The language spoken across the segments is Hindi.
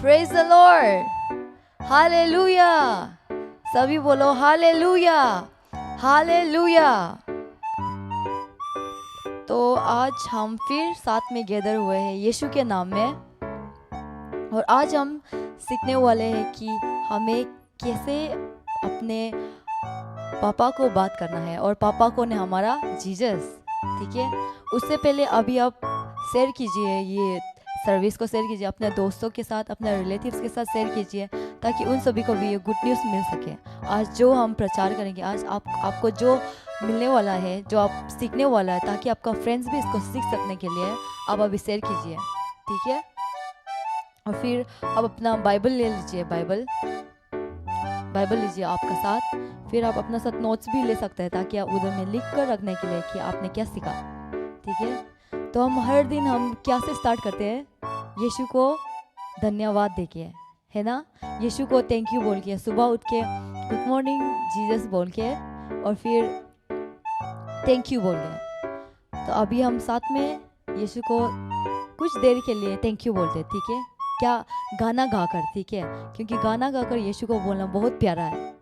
Praise the Lord, hallelujah. सभी बोलो हालेलुया, हालेलुया। तो आज हम फिर साथ में गैदर हुए हैं यीशु के नाम में, और आज हम सीखने वाले हैं कि हमें कैसे अपने पापा को बात करना है, और पापा कौन है? हमारा जीसस, ठीक है। उससे पहले अभी आप शेयर कीजिए, ये सर्विस को शेयर कीजिए अपने दोस्तों के साथ, अपने रिलेटिव्स के साथ शेयर कीजिए, ताकि उन सभी को भी ये गुड न्यूज़ मिल सके। आज जो हम प्रचार करेंगे, आज आपको जो मिलने वाला है, जो आप सीखने वाला है, ताकि आपका फ्रेंड्स भी इसको सीख सकने के लिए आप अभी शेयर कीजिए, ठीक है। और फिर आप अपना बाइबल ले लीजिए, बाइबल लीजिए आपका साथ। फिर आप अपना साथ नोट्स भी ले सकते हैं, ताकि आप उधर में लिख कर रखने के लिए कि आपने क्या सीखा, ठीक है। तो हम हर दिन हम क्या से स्टार्ट करते हैं? यीशु को धन्यवाद देके, है ना। यीशु को थैंक यू बोल के, सुबह उठ के गुड मॉर्निंग जीसस बोल के, और फिर थैंक यू बोल के। तो अभी हम साथ में यीशु को कुछ देर के लिए थैंक यू बोलते हैं, ठीक है। क्या? गाना गाकर, ठीक है, क्योंकि गाना गाकर यीशु को बोलना बहुत प्यारा है।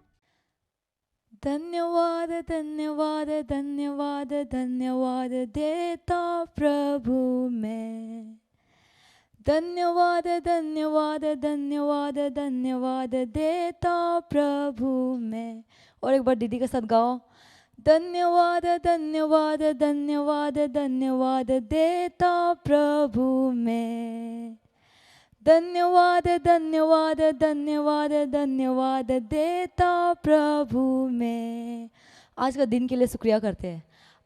धन्यवाद धन्यवाद धन्यवाद धन्यवाद देता प्रभु मैं, धन्यवाद धन्यवाद धन्यवाद धन्यवाद देता प्रभु मैं। और एक बार दीदी के साथ गाओ, धन्यवाद धन्यवाद धन्यवाद धन्यवाद देता प्रभु मैं, धन्यवाद धन्यवाद धन्यवाद धन्यवाद देता प्रभु मैं। आज का दिन के लिए शुक्रिया करते हैं।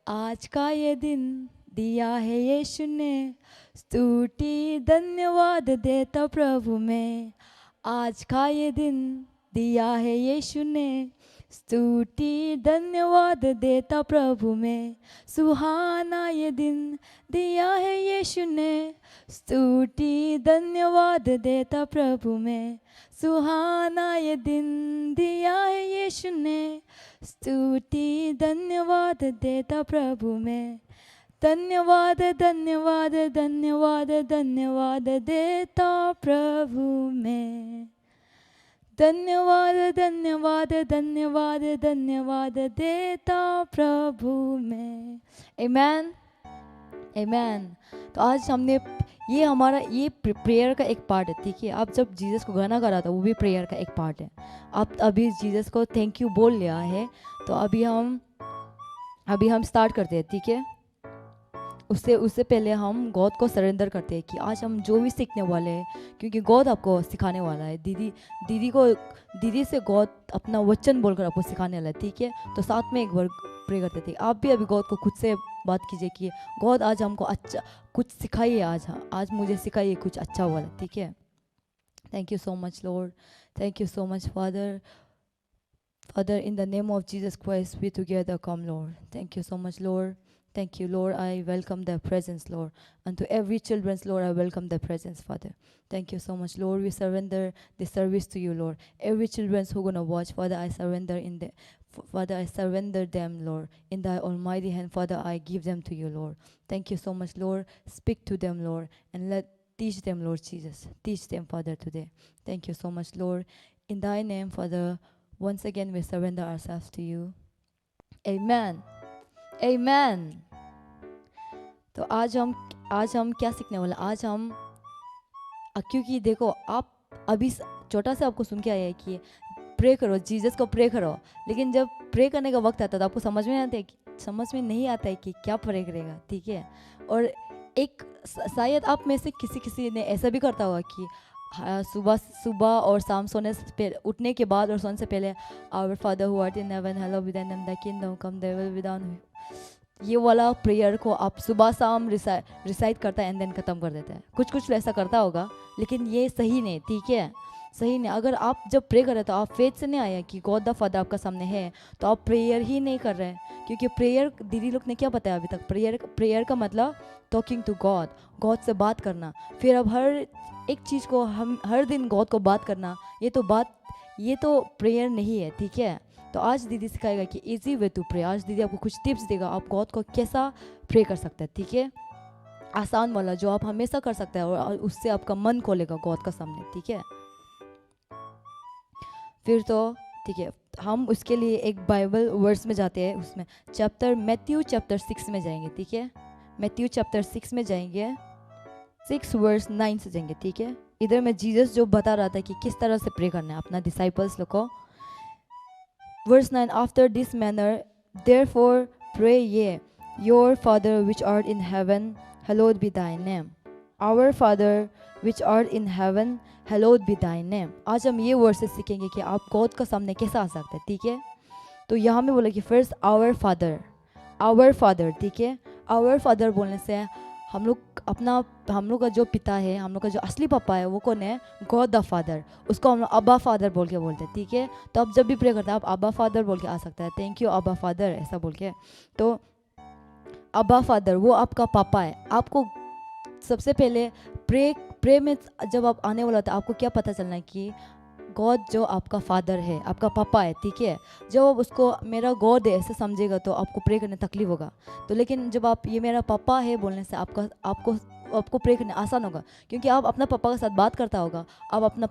आज का ये दिन दिया है यीशु ने, स्तुति धन्यवाद देता प्रभु मैं। आज का ये दिन दिया है यीशु ने, स्तुति धन्यवाद देता प्रभु में। सुहाना ये दिन दिया है यीशु ने, स्तुति धन्यवाद देता प्रभु में। सुहाना ये दिन दिया है यीशु ने, स्तुति धन्यवाद देता प्रभु में। धन्यवाद धन्यवाद धन्यवाद धन्यवाद देता प्रभु में, धन्यवाद धन्यवाद धन्यवाद धन्यवाद देता प्रभु में। आमेन, आमेन। तो आज हमने ये हमारा ये प्रेयर का एक पार्ट है, ठीक है। आप जब जीसस को गाना गा रहा था, वो भी प्रेयर का एक पार्ट है। आप अभी जीसस को थैंक यू बोल लिया है, तो अभी हम स्टार्ट करते हैं, ठीक है। उससे पहले हम गॉड को सरेंडर करते हैं कि आज हम जो भी सीखने वाले हैं, क्योंकि गॉड आपको सिखाने वाला है। दीदी से गॉड अपना वचन बोलकर आपको सिखाने वाला है, ठीक है। तो साथ में एक बार प्रे करते थे। आप भी अभी गॉड को खुद से बात कीजिए कि गॉड आज हमको अच्छा कुछ सिखाइए, आज मुझे सिखाइए कुछ अच्छा वाला, ठीक है। Thank you so much Lord, thank you so much father, in the name of Jesus Christ we together come, Lord. Thank you so much, Lord. Thank you, Lord. I welcome their presence, Lord. And to every children's, Lord, I welcome their presence, Father. Thank you so much, Lord. We surrender this service to you, Lord. Every children's who gonna watch, Father, I surrender Father, I surrender them, Lord. In thy almighty hand, Father, I give them to you, Lord. Thank you so much, Lord. Speak to them, Lord, and teach them, Lord Jesus. Teach them, Father, today. Thank you so much, Lord. In thy name, Father, once again we surrender ourselves to you. Amen. Amen. तो आज हम क्या सीखने वाले? आज हम क्योंकि देखो, आप अभी छोटा से आपको सुन के आए हैं कि प्रे करो, जीसस को प्रे करो, लेकिन जब प्रे करने का वक्त आता है तो आपको समझ में नहीं आता है कि क्या प्रे करेगा, ठीक है। और एक शायद आप में से किसी ने ऐसा भी करता होगा कि सुबह और शाम उठने के बाद और सोने से पहले our father who art in heaven hallowed be your name, the kingdom come, there will be done, ये वाला प्रेयर को आप सुबह शाम रिसाइट करता है एंड देन ख़त्म कर देता है। कुछ ऐसा करता होगा, लेकिन ये सही नहीं, ठीक है, सही नहीं। अगर आप जब प्रे कर रहे तो आप फेथ से नहीं आया कि गॉड द फादर आपका सामने है, तो आप प्रेयर ही नहीं कर रहे हैं। क्योंकि प्रेयर, दीदी लोग ने क्या बताया अभी तक, प्रेयर का मतलब टॉकिंग टू गॉड से बात करना। फिर अब हर एक चीज़ को हम हर दिन गॉड को बात करना, ये तो प्रेयर नहीं है, ठीक है। तो आज दीदी सिखाएगा कि इजी वे टू प्रे। आज दीदी आपको कुछ टिप्स देगा, आप गॉड को कैसा प्रे कर सकते हैं, ठीक है। आसान वाला जो आप हमेशा कर सकते हैं और उससे आपका मन खोलेगा गॉड का सामने, ठीक है। फिर तो ठीक है, हम उसके लिए एक बाइबल वर्स में जाते हैं, उसमें मैथ्यू चैप्टर 6 में जाएंगे, ठीक है। मैथ्यू चैप्टर 6 में जाएंगे, 6 वर्स 9 से जाएंगे, ठीक है। इधर में जीसस जो बता रहा था कि किस तरह से प्रे करना है अपना डिसाइपल्स लोग को। Verse 9, after this manner therefore pray ye, your father which art in heaven hallowed be thy name, our father which art in heaven hallowed be thy name। आज हम ये वर्सेस सीखेंगे कि आप गॉड का सामने कैसे आ सकते हैं, ठीक है। तो यहाँ में बोला कि फर्स्ट आवर फादर, ठीक है। आवर फादर बोलने से हम लोग का जो पिता है, हम लोग का जो असली पापा है वो कौन है, गॉड द फादर। उसको हम लोग अब्बा फादर बोल के बोलते हैं, ठीक है। तो आप जब भी प्रे करते हैं आप अब्बा फादर बोल के आ सकते हैं, थैंक यू अब्बा फादर ऐसा बोल के। तो अब्बा फादर वो आपका पापा है। आपको सबसे पहले प्रे में जब आप आने वाला था आपको क्या पता चलना है कि गॉड जो आपका फादर है, आपका पापा है, ठीक है। जब आप उसको मेरा गॉड है ऐसे समझेगा तो आपको प्रे करने तकलीफ होगा। तो लेकिन जब आप ये मेरा पापा है बोलने से आपको प्रे करने आसान होगा, क्योंकि आप अपना पापा के साथ बात करता होगा। आप अपना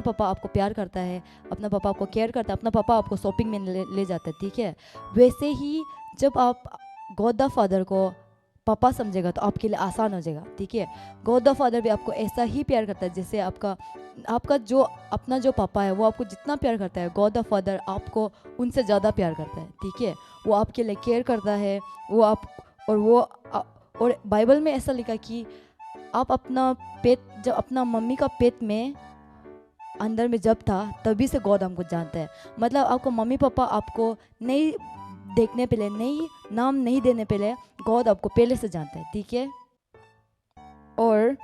पापा आपको प्यार करता है, अपना पापा आपको केयर करता है, अपना पापा आपको शॉपिंग में ले जाता है, ठीक है। वैसे ही जब आप गॉड द फादर को पापा समझेगा तो आपके लिए आसान हो जाएगा, ठीक है। गॉड द फादर भी आपको ऐसा ही प्यार करता है जैसे आपका जो अपना जो पापा है वो आपको जितना प्यार करता है, गॉड द फादर आपको उनसे ज़्यादा प्यार करता है, ठीक है। वो आपके लिए केयर करता है, और बाइबल में ऐसा लिखा कि आप जब अपना मम्मी का पेट में अंदर में जब था तभी से गॉड हमको जानता है। मतलब आपको मम्मी पापा आपको नहीं देखने पहले, नहीं नाम नहीं देने पहले गॉड आपको पहले से जानता है, ठीक है। और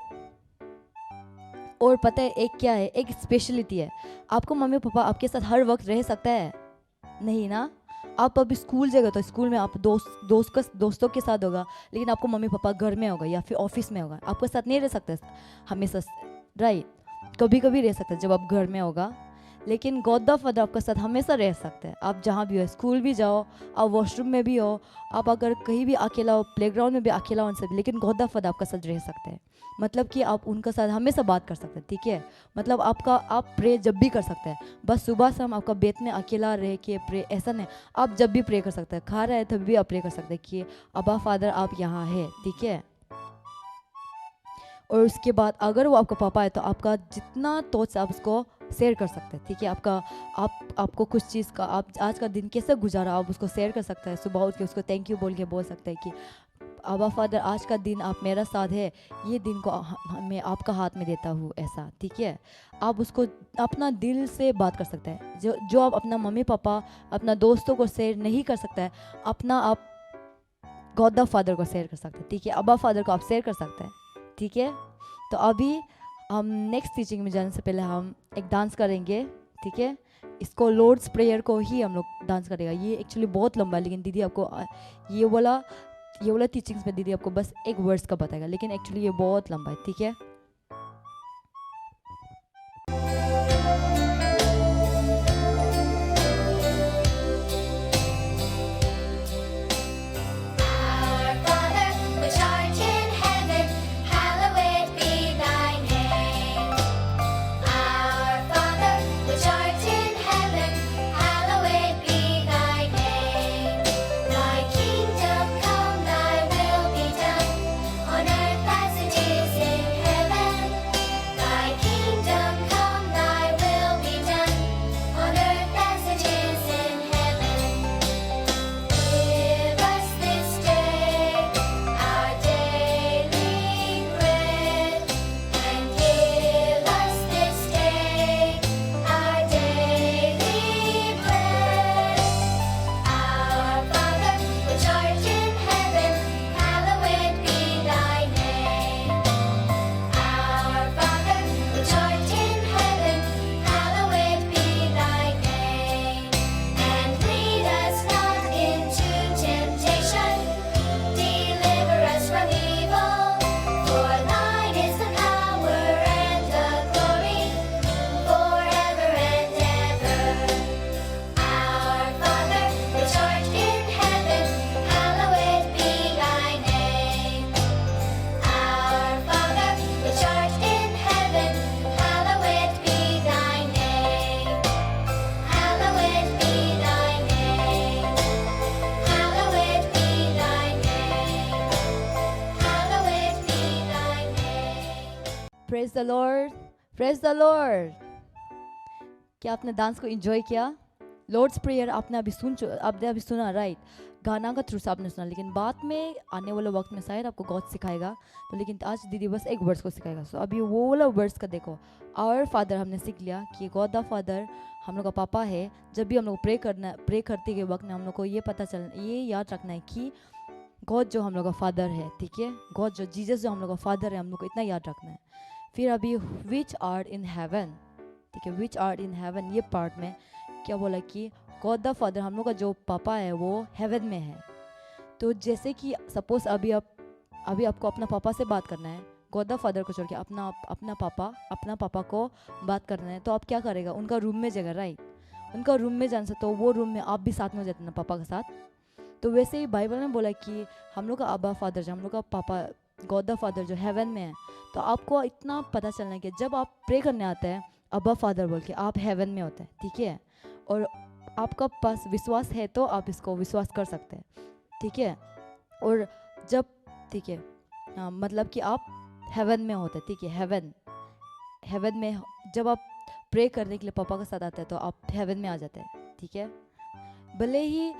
पता है एक क्या है, एक स्पेशलिटी है। आपको मम्मी पापा आपके साथ हर वक्त रह सकता है नहीं ना। आप अभी स्कूल जाएगा तो स्कूल में आप दोस्तों के साथ होगा, लेकिन आपको मम्मी पापा घर में होगा या फिर ऑफिस में होगा, आपके साथ नहीं रह सकते हमेशा, राइट। कभी कभी रह सकते जब आप घर में होगा, लेकिन गॉड द फादर आपके साथ हमेशा रह सकते हैं। आप जहाँ भी हो, स्कूल भी जाओ, आप वॉशरूम में भी हो, आप अगर कहीं भी अकेला हो, प्लेग्राउंड में भी अकेला हो, उनसे भी, लेकिन गॉड द फादर आपके साथ रह सकते हैं। मतलब कि आप उनके साथ हमेशा बात कर सकते हैं, ठीक है। मतलब आप प्रे जब भी कर सकते हैं, बस सुबह शाम आपका बेट में अकेला रह के प्रे ऐसा नहीं, आप जब भी प्रे कर सकते हैं। खा रहे हैं तब भी आप प्रे कर सकते हैं कि अब्बा फादर आप यहाँ है, ठीक है। और उसके बाद अगर वो आपका पापा है तो आपका जितना थॉट्स आप उसको शेयर कर सकते हैं, ठीक है। आपको कुछ चीज़ का आप आज का दिन कैसे गुजारा आप उसको शेयर कर सकते हैं। सुबह उठ के उसको थैंक यू बोल के बोल सकते हैं कि अब्बा फादर आज का दिन आप मेरा साथ है, ये दिन को मैं आपका हाथ में देता हूँ, ऐसा, ठीक है। आप उसको अपना दिल से बात कर सकते हैं, जो आप अपना मम्मी पापा अपना दोस्तों को शेयर नहीं कर सकता है, आप गॉड द फादर को शेयर कर सकते हैं, ठीक है। अब्बा फादर को आप शेयर कर सकते हैं, ठीक है। तो अभी हम नेक्स्ट टीचिंग में जाने से पहले हम एक डांस करेंगे, ठीक है। इसको लॉर्ड्स प्रेयर को ही हम लोग डांस करेगा। ये एक्चुअली बहुत लंबा है, लेकिन दीदी आपको ये वाला टीचिंग्स में दीदी आपको बस एक वर्ड्स का बताएगा, लेकिन एक्चुअली ये बहुत लंबा है, ठीक है। Thy kingdom come, thy will be done, on earth as it is in heaven. Praise the Lord, praise the Lord. क्या आपने डांस को एंजॉय किया? लॉर्ड्स प्रेयर आपने अभी सुना, राइट? गाना का थ्रू से आपने सुना, लेकिन बाद में आने वाले वक्त में शायद आपको गॉड सिखाएगा। तो लेकिन आज दीदी बस एक वर्ड्स को सिखाएगा। सो अभी वो वाला वर्ड्स का देखो, आवर फादर हमने सीख लिया कि गॉड द फादर हम लोग का पापा है। जब भी हम लोग प्रे करते के वक्त में हम लोग को ये याद रखना है कि गॉड जो हम लोग का फादर है, ठीक है, गॉड जो जीसस जो हम लोग का फादर है, हम लोग को इतना याद रखना है। फिर अभी विच आर्ट इन हेवन, ठीक है, विच आर्ट इन हेवन, ये पार्ट में क्या बोला कि गॉड द फादर हम लोग का जो पापा है वो हेवन में है। तो जैसे कि सपोज अभी आपको अपना पापा से बात करना है, गॉड द फादर को छोड़ के अपना पापा को बात करना है, तो आप क्या करेगा? उनका रूम में जाएगा, राइट? उनका रूम में जाने से तो वो रूम में आप भी साथ में हो जाते ना पापा के साथ। तो वैसे ही बाइबल में बोला कि हम लोग का अब्बा फादर जो हम लोग का पापा गॉड द फादर जो हेवन में है, तो आपको इतना पता चलना है कि जब आप प्रे करने आते हैं अब्बा फादर बोल के, आप हेवन में होते हैं, ठीक है, और आपका पास विश्वास है तो आप इसको विश्वास कर सकते हैं, ठीक है। और जब, ठीक है, मतलब कि आप हेवन में होते हैं, ठीक है, हेवन में जब आप प्रे करने के लिए पापा के साथ आते हैं तो आप हेवन में आ जाते हैं, ठीक है। भले ही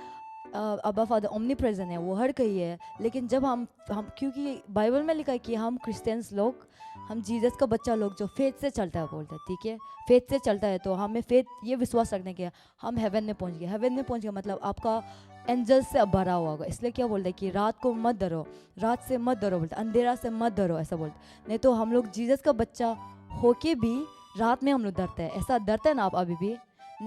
अब्बा फादर ओमनी प्रेजेंट है, वो हर कहीं है, लेकिन जब हम क्योंकि बाइबल में लिखा है कि हम क्रिश्चियंस लोग, हम जीसस का बच्चा लोग जो फेथ से चलता है बोलते हैं, ठीक है, फेथ से चलता है, तो हमें फेथ ये विश्वास रखने के हम हेवन में पहुंच गए। हेवन में पहुंच गए मतलब आपका एंजल्स से भरा हुआ होगा। इसलिए क्या बोलते हैं कि रात को मत डरो, रात से मत डरो बोलते, अंधेरा से मत डरो, ऐसा बोलते। नहीं तो हम लोग जीसस का बच्चा होके भी रात में हम लोग डरते हैं, ऐसा डरते हैं ना आप अभी भी?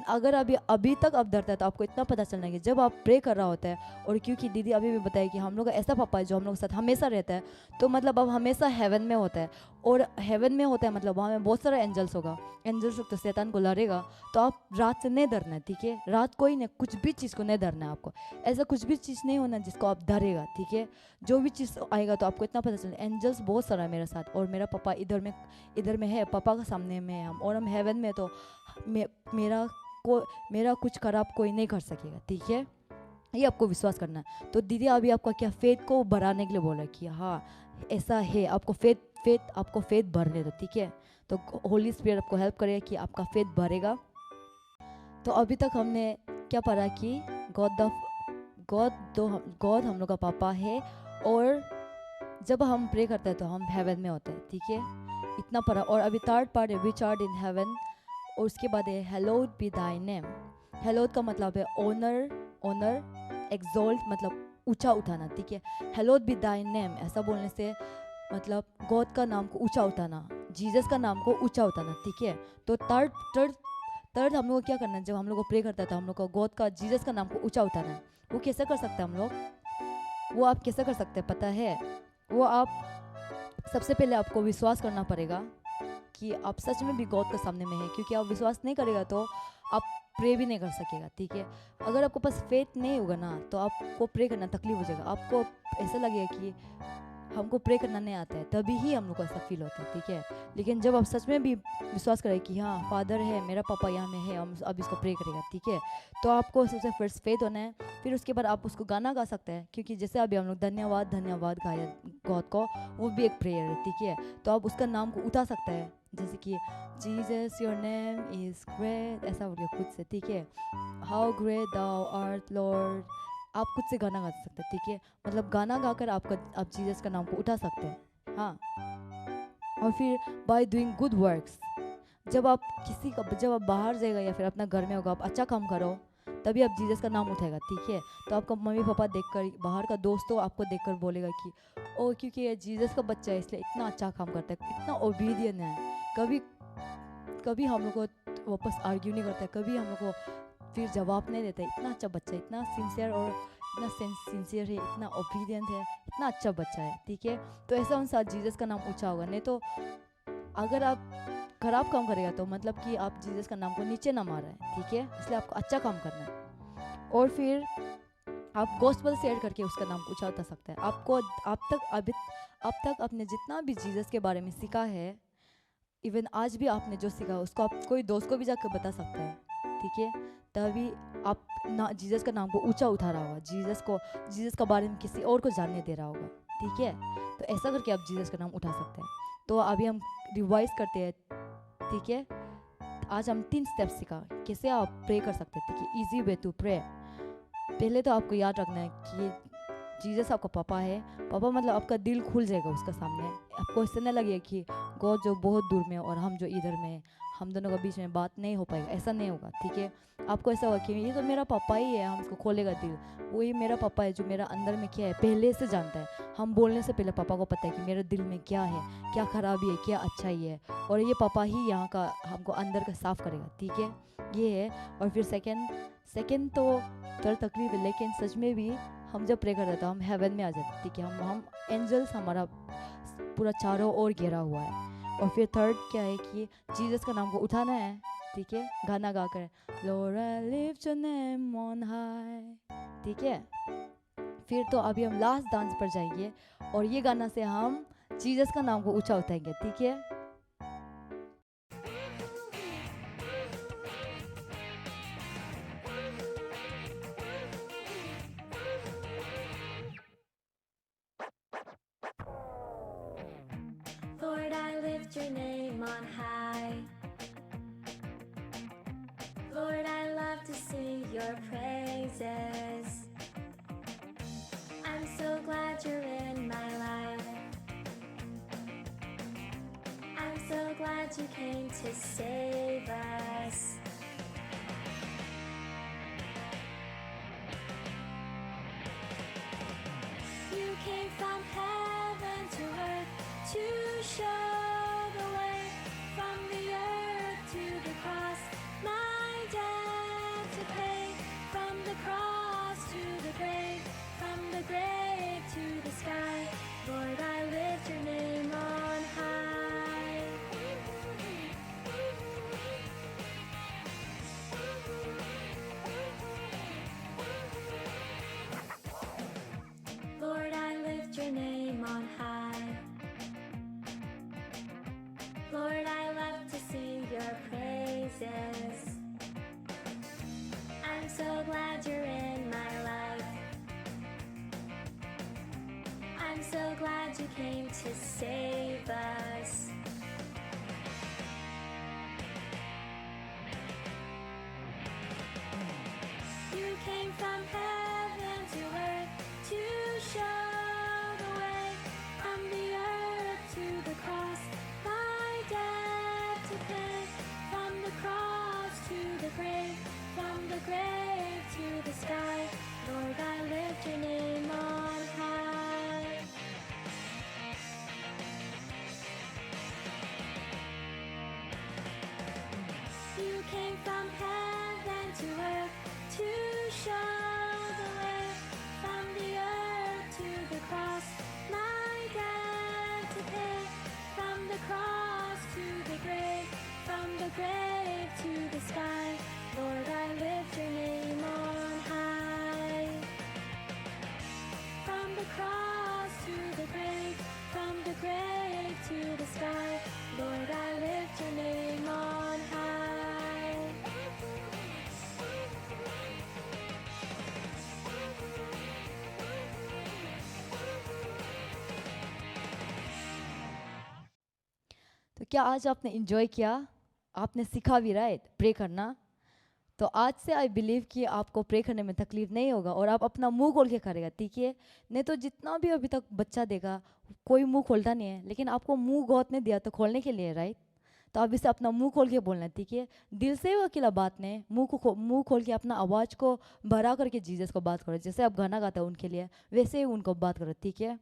अगर अभी तक आप डरते हैं तो आपको इतना पता चलना है कि जब आप प्रे कर रहा होता है, और क्योंकि दीदी अभी भी बताया कि हम लोग का ऐसा पापा है जो हम लोग के साथ हमेशा रहता है, तो मतलब अब हमेशा हेवन में होता है, और हेवन में होता है मतलब वहाँ में बहुत सारा एंजल्स होगा, एंजल्स तो शैतान को लड़ेगा। तो आप रात से नहीं डरना है, ठीक है, रात को ही नहीं, कुछ भी चीज़ को नहीं डरना है आपको, ऐसा कुछ भी चीज़ नहीं होना जिसको आप डरेगा, ठीक है। जो भी चीज़ आएगा तो आपको इतना पता चलना एंजल्स बहुत सारा है मेरे साथ, और मेरा पापा इधर में है, पापा का सामने में है हम, और हम हेवन में, तो मेरा कुछ खराब कोई नहीं कर सकेगा, ठीक है। ये आपको विश्वास करना है। तो दीदी अभी आपका क्या फेथ को बढ़ाने के लिए बोला कि हाँ ऐसा है, आपको आपको फेथ भरने दो, ठीक है। तो होली स्पिरिट आपको हेल्प करेगा कि आपका फेथ बढ़ेगा। तो अभी तक हमने क्या पढ़ा कि गॉड हम लोग का पापा है, और जब हम प्रे करते हैं तो हम हेवन में होते हैं, ठीक है, इतना पढ़ा। और अभी थर्ड पार्ट है विच आर्ट इन हेवन, और उसके बाद है हेलोड बी दाई नेम। हेलोड का मतलब है ऑनर, एक्सॉल्ट मतलब ऊंचा उठाना, ठीक है। हेलोड बी दाई नेम ऐसा बोलने से मतलब गॉड का नाम को ऊंचा उठाना, जीसस का नाम को ऊंचा उठाना, ठीक है। तो थर्ड हम लोग को क्या करना है? जब हम लोग को प्रे करता है तो हम लोग को गॉड का, जीसस का नाम को ऊंचा उठाना है। वो कैसे कर सकते हैं हम लोग? वो आप कैसे कर सकते हैं पता है? वो आप सबसे पहले आपको विश्वास करना पड़ेगा कि आप सच में भी गॉड के सामने में है, क्योंकि आप विश्वास नहीं करेगा तो आप प्रे भी नहीं कर सकेगा, ठीक है। अगर आपको पास फेथ नहीं होगा ना तो आपको प्रे करना तकलीफ हो जाएगा, आपको ऐसा लगेगा कि हमको प्रे करना नहीं आता है, तभी ही हम लोग को ऐसा फील होता है, ठीक है। लेकिन जब आप सच में भी विश्वास करें कि हाँ फादर है, मेरा पापा यहाँ में है, हम अब इसको प्रे करेगा, ठीक है, तो आपको सबसे फर्स्ट फेथ होना है। फिर उसके बाद आप उसको गाना गा सकते हैं, क्योंकि जैसे अभी हम लोग धन्यवाद गाया गॉड को, वो भी एक प्रेयर है, ठीक है। तो आप उसका नाम को उठा सकते हैं, जैसे कि Jesus your name is great, ऐसा बोलिए खुद से, ठीक है। How great thou art lord, आप खुद से गाना गा सकते हैं, ठीक है। मतलब गाना गाकर आप जीसस का नाम को उठा सकते हैं, हाँ। और फिर बाय डूइंग गुड वर्क्स, जब आप बाहर जाएगा या फिर अपना घर में होगा, आप अच्छा काम करो तभी आप जीसस का नाम उठाएगा, ठीक है। तो आपका मम्मी पापा देखकर, बाहर का दोस्तों आपको देखकर बोलेगा कि ओ क्योंकि ये जीसस का बच्चा है इसलिए इतना अच्छा काम करता है, इतना ओबीडियंट है, कभी हम लोग को वापस आर्ग्यू नहीं करता है, कभी हम लोग को फिर जवाब नहीं देता है, इतना अच्छा बच्चा है, इतना सिंसियर है, इतना ओबीडियंट है, इतना अच्छा बच्चा है, ठीक है। तो ऐसा उन साथ जीसस का नाम ऊंचा होगा। नहीं तो अगर आप खराब काम करेगा तो मतलब कि आप जीसस का नाम को नीचे ना मार रहे हैं, ठीक है। इसलिए आपको अच्छा काम करना है। और फिर आप गॉस्पेल शेयर करके उसका नाम ऊंचा उठा सकते हैं। आपको अब तक आपने जितना भी जीसस के बारे में सीखा है, इवन आज भी आपने जो सीखा उसको आप कोई दोस्त को भी जाकर बता सकते हैं, ठीक है। तभी आप ना जीसस का नाम को ऊंचा उठा रहा होगा, जीसस का बारे में किसी और को जानने दे रहा होगा, ठीक है। तो ऐसा करके आप जीसस का नाम उठा सकते हैं। तो अभी हम रिवाइज करते हैं, ठीक है। आज हम 3 स्टेप सीखा कैसे आप प्रे कर सकते हैं, ठीक है। Easy way to pray. पहले तो आपको याद रखना है कि जीसस आपका पापा है। पापा मतलब आपका दिल खुल जाएगा उसका सामने। आपको ऐसा नहीं लगेगा कि गॉड जो बहुत दूर में है और हम जो इधर में है, हम दोनों के बीच में बात नहीं हो पाएगा, ऐसा नहीं होगा, ठीक है। आपको ऐसा होगा कि ये तो मेरा पापा ही है, हम उसको खोलेगा दिल। वही मेरा पापा है जो मेरा अंदर में क्या है पहले से जानता है। हम बोलने से पहले पापा को पता है कि मेरे दिल में क्या है, क्या खराबी है, क्या अच्छाई है, और ये पापा ही यहाँ का हमको अंदर का साफ करेगा, ठीक है। ये है। और फिर सेकंड तो थोड़ा तकलीफ है, लेकिन सच में भी हम जब प्रे करते तो हम हेवन में आ जाते, ठीक है। हम एंजल्स हमारा पूरा चारों ओर घेरा हुआ है। और फिर थर्ड क्या है कि जीसस का नाम को उठाना है, ठीक है, गाना गा कर, Lord I lift your name on high, ठीक है। फिर तो अभी हम लास्ट डांस पर जाएंगे और ये गाना से हम जीसस का नाम को ऊंचा उठाएंगे, ठीक है। Lord, I lift your name on high. Lord, I love to sing your praises. I'm so glad you're in my life. I'm so glad you came to save us. You came from heaven to earth to show the way, from the earth to the cross, my debt to pay, from the cross to the grave, from the grave to the sky. Lord, I lift your name on high. Lord, I lift your name on high. Lord, I love to sing your praises. I'm so glad you're in my life. I'm so glad you came to save us. You came from heaven to earth to show the way, from the earth to the cross, my debt to pay, from the cross to the grave, from the grave to the sky. Lord, I lift your name on high. You came from heaven to earth to show the way, from the earth to the cross, my debt to pay, from the cross to the grave, from the grave to the sky. Lord, I lift your name on high. From the cross to the grave, from the grave to the sky. Lord, I lift your name on high. तो क्या आज आपने एंजॉय किया, आपने सीखा भी, राइट, प्रे करना। तो आज से आई बिलीव कि आपको प्रे करने में तकलीफ नहीं होगा और आप अपना मुंह खोल के करेगा, ठीक है। नहीं तो जितना भी अभी तक बच्चा देगा कोई मुंह खोलता नहीं है, लेकिन आपको मुंह गॉड ने दिया तो खोलने के लिए, राइट। तो आप इसे अपना मुंह खोल के बोलना है, ठीक है। दिल से वो अकेला बात नहीं, मुंह खोल के अपना आवाज़ को भरा करके जीसस को बात करो। जैसे आप गाना गाते हो उनके लिए, वैसे ही उनको बात करो, ठीक है।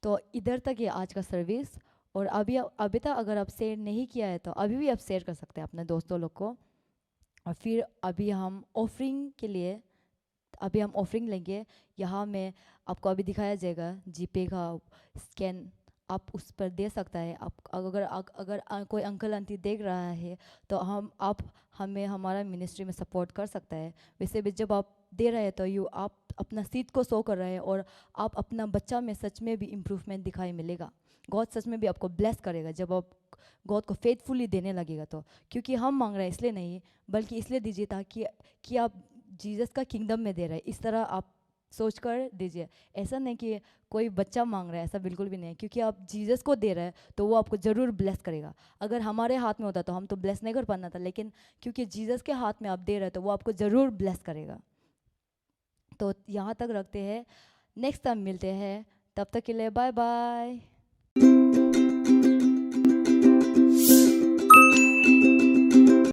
तो इधर तक है आज का सर्विस। और अभी तक अगर आप शेयर नहीं किया है तो अभी भी आप शेयर कर सकते हैं अपने दोस्तों लोग को। और फिर अभी हम ऑफरिंग के लिए ऑफरिंग लेंगे। यहाँ में आपको अभी दिखाया जाएगा जीपे का स्कैन, आप उस पर दे सकता है। आप अगर कोई अंकल आंटी देख रहा है तो आप हमें हमारा मिनिस्ट्री में सपोर्ट कर सकता है। वैसे भी जब आप दे रहे हैं तो आप अपना सीट को शो कर रहे हैं और आप अपना बच्चा में सच में भी इम्प्रूवमेंट दिखाई मिलेगा। गॉड सच में भी आपको ब्लेस करेगा जब आप गॉड को फेथफुली देने लगेगा। तो क्योंकि हम मांग रहे हैं इसलिए नहीं, बल्कि इसलिए दीजिए ताकि आप जीसस का किंगडम में दे रहे हैं। इस तरह आप सोच कर दीजिए। ऐसा नहीं कि कोई बच्चा मांग रहा है, ऐसा बिल्कुल भी नहीं है, क्योंकि आप जीसस को दे रहे हैं तो वो आपको ज़रूर ब्लेस करेगा। अगर हमारे हाथ में होता तो हम तो ब्लेस नहीं कर पाना था, लेकिन क्योंकि जीसस के हाथ में आप दे रहे हैं तो वो आपको ज़रूर ब्लेस करेगा। तो यहाँ तक रखते हैं, नेक्स्ट टाइम मिलते हैं, तब तक के लिए बाय बाय।